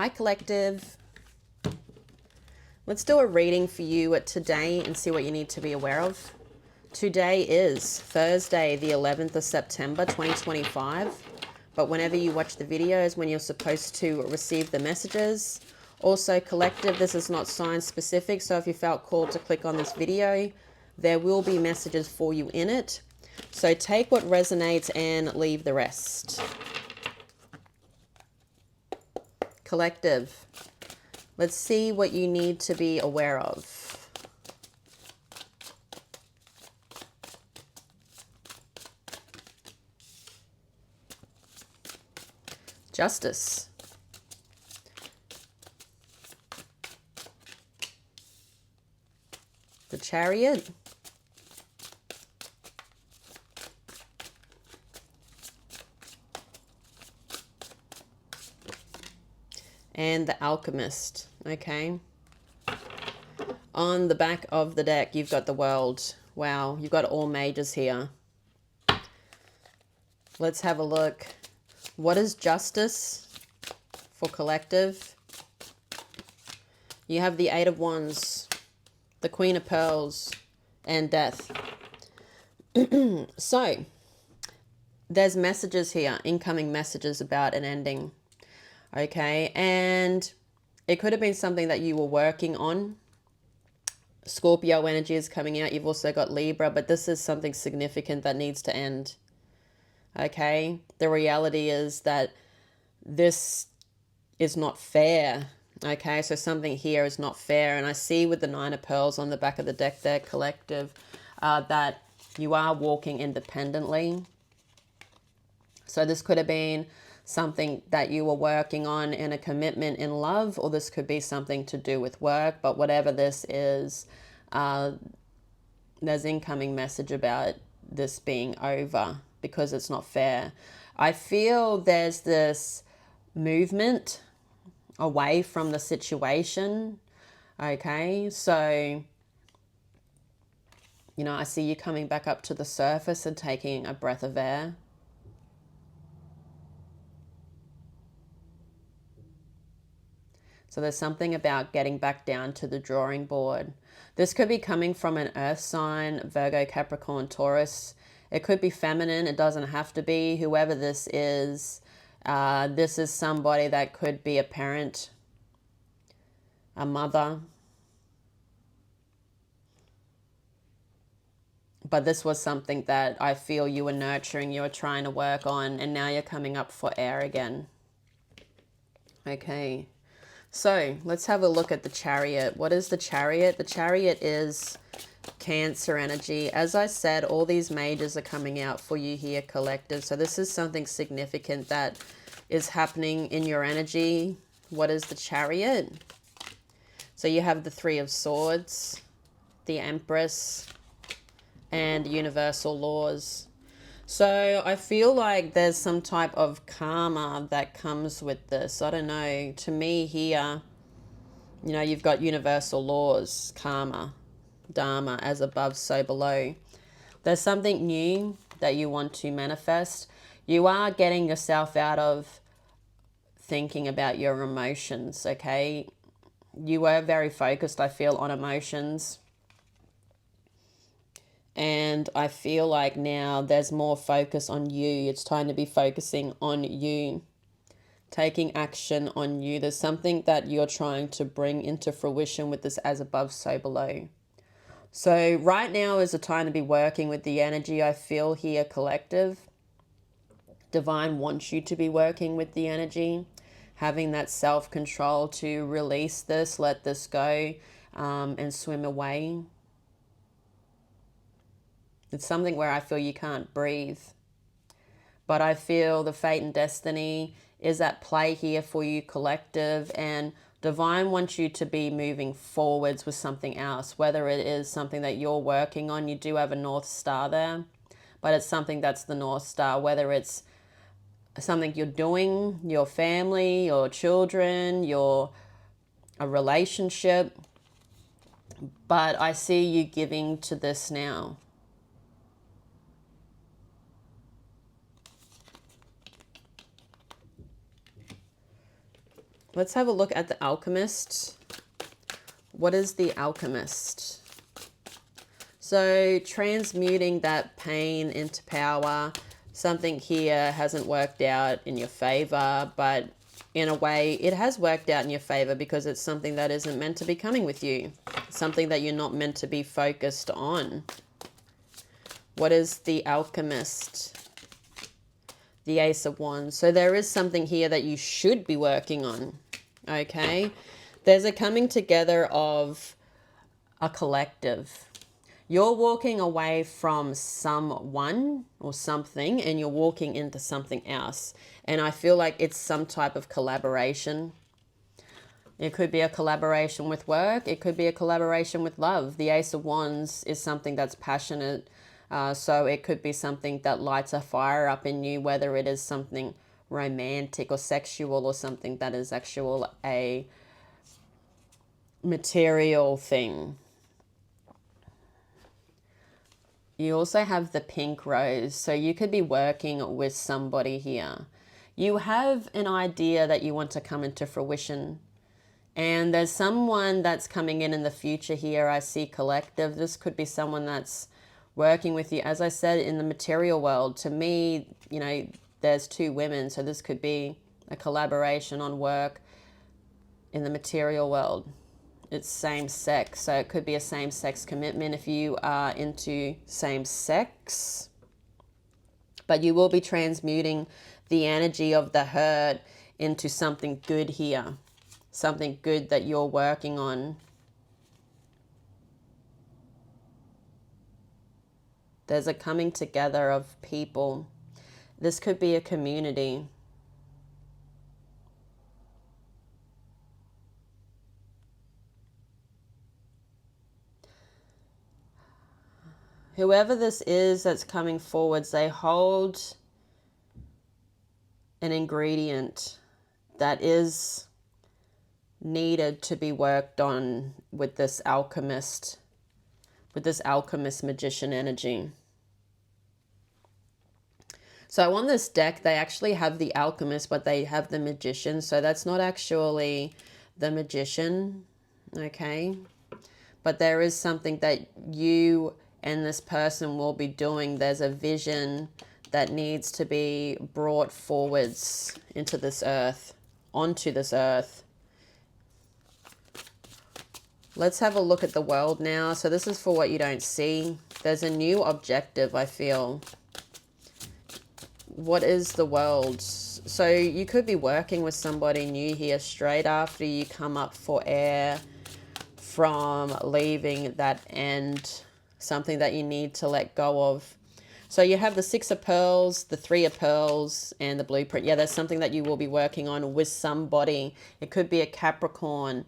Hi, collective. Let's do a reading for you today and see what you need to be aware of. Today is Thursday, the 11th of September, 2025. But whenever you watch the videos, when you're supposed to receive the messages. Also, collective, this is not sign specific. So if you felt called to click on this video, there will be messages for you in it. So take what resonates and leave the rest. Collective, let's see what you need to be aware of. Justice. The Chariot. And the Alchemist. Okay. On the back of the deck, you've got the World. Wow, you've got all majors here. Let's have a look. What is justice for collective? You have the Eight of Wands, the Queen of Pearls, and Death. So, there's messages here, incoming messages about an ending. Okay, and it could have been something that you were working on. Scorpio energy is coming out. You've also got Libra, but this is something significant that needs to end. Okay, the reality is that this is not fair. Okay, so something here is not fair. And I see with the Nine of Pearls on the back of the deck there, collective, that you are walking independently. So this could have been something that you were working on in a commitment in love, or this could be something to do with work. But whatever this is, there's incoming message about this being over because it's not fair. I feel there's this movement away from the situation. Okay, so, you know, I see you coming back up to the surface and taking a breath of air. So there's something about getting back down to the drawing board. This could be coming from an earth sign, Virgo, Capricorn, Taurus. It could be feminine. It doesn't have to be. Whoever this is somebody that could be a parent, a mother. But this was something that I feel you were nurturing, you were trying to work on, and now you're coming up for air again. Okay. So let's have a look at the Chariot. What is the Chariot? The Chariot is Cancer energy. As I said, all these majors are coming out for you here, collective. So this is something significant that is happening in your energy. What is the Chariot? So you have the Three of Swords, the Empress, and universal laws. So I feel like there's some type of karma that comes with this. I don't know. To me here, you know, you've got universal laws, karma, dharma, as above, so below. There's something new that you want to manifest. You are getting yourself out of thinking about your emotions, okay? You were very focused, I feel, on emotions. And I feel like now there's more focus on you. It's time to be focusing on you, taking action on you. There's something that you're trying to bring into fruition with this as above, so below. So right now is the time to be working with the energy I feel here, collective. Divine wants you to be working with the energy, having that self-control to release this, let this go, and swim away. It's something where I feel you can't breathe. But I feel the fate and destiny is at play here for you, collective. And divine wants you to be moving forwards with something else. Whether it is something that you're working on, you do have a North Star there. But it's something that's the North Star. Whether it's something you're doing, your family, your children, a relationship. But I see you giving to this now. Let's have a look at the Alchemist. What is the Alchemist? So transmuting that pain into power. Something here hasn't worked out in your favor, but in a way it has worked out in your favor because it's something that isn't meant to be coming with you. Something that you're not meant to be focused on. What is the Alchemist? The Ace of Wands. So there is something here that you should be working on. Okay. There's a coming together of a collective. You're walking away from someone or something and you're walking into something else. And I feel like it's some type of collaboration. It could be a collaboration with work. It could be a collaboration with love. The Ace of Wands is something that's passionate. So it could be something that lights a fire up in you, whether it is something romantic or sexual or something that is actual a material thing. You also have the pink rose. So you could be working with somebody here. You have an idea that you want to come into fruition. And there's someone that's coming in the future here. I see collective. This could be someone that's working with you. As I said, in the material world, to me, you know, there's two women. So this could be a collaboration on work in the material world. It's same sex. So it could be a same sex commitment if you are into same sex. But you will be transmuting the energy of the hurt into something good here. Something good that you're working on. There's a coming together of people. This could be a community. Whoever this is that's coming forwards, they hold an ingredient that is needed to be worked on with this alchemist magician energy. So on this deck, they actually have the alchemist, but they have the magician. So that's not actually the magician, okay? But there is something that you and this person will be doing. There's a vision that needs to be brought forwards into this earth, onto this earth. Let's have a look at the world now. So this is for what you don't see. There's a new objective, I feel. What is the world? So you could be working with somebody new here straight after you come up for air from leaving that end. Something that you need to let go of. So you have the Six of Pearls, the Three of Pearls, and the Blueprint. Yeah, there's something that you will be working on with somebody. It could be a Capricorn.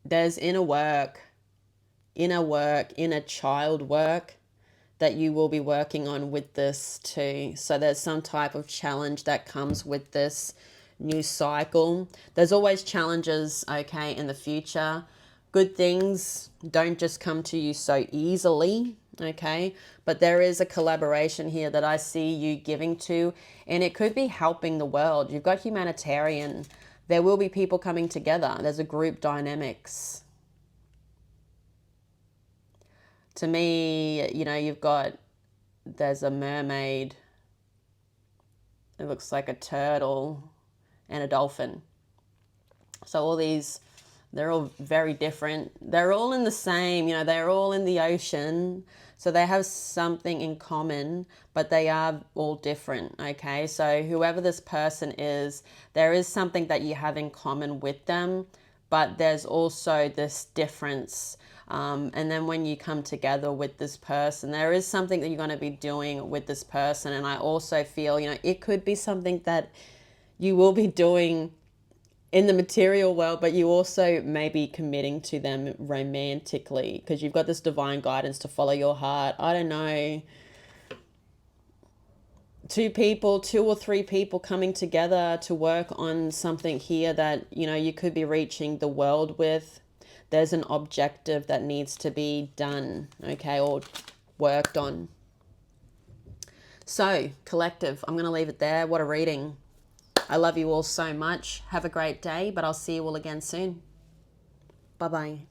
There's inner child work that you will be working on with this too. So there's some type of challenge that comes with this new cycle. There's always challenges, okay, in the future. Good things don't just come to you so easily, okay? But there is a collaboration here that I see you giving to, and it could be helping the world. You've got humanitarian. There will be people coming together. There's a group dynamics. To me, you know, there's a mermaid. It looks like a turtle and a dolphin. So all these, they're all very different. They're all in the same, you know, they're all in the ocean. So they have something in common, but they are all different, okay? So whoever this person is, there is something that you have in common with them, but there's also this difference. And then when you come together with this person, there is something that you're going to be doing with this person. And I also feel, you know, it could be something that you will be doing in the material world, but you also may be committing to them romantically because you've got this divine guidance to follow your heart. I don't know. Two or three people coming together to work on something here that, you know, you could be reaching the world with. There's an objective that needs to be done, okay, or worked on. So, collective, I'm going to leave it there. What a reading. I love you all so much. Have a great day, but I'll see you all again soon. Bye-bye.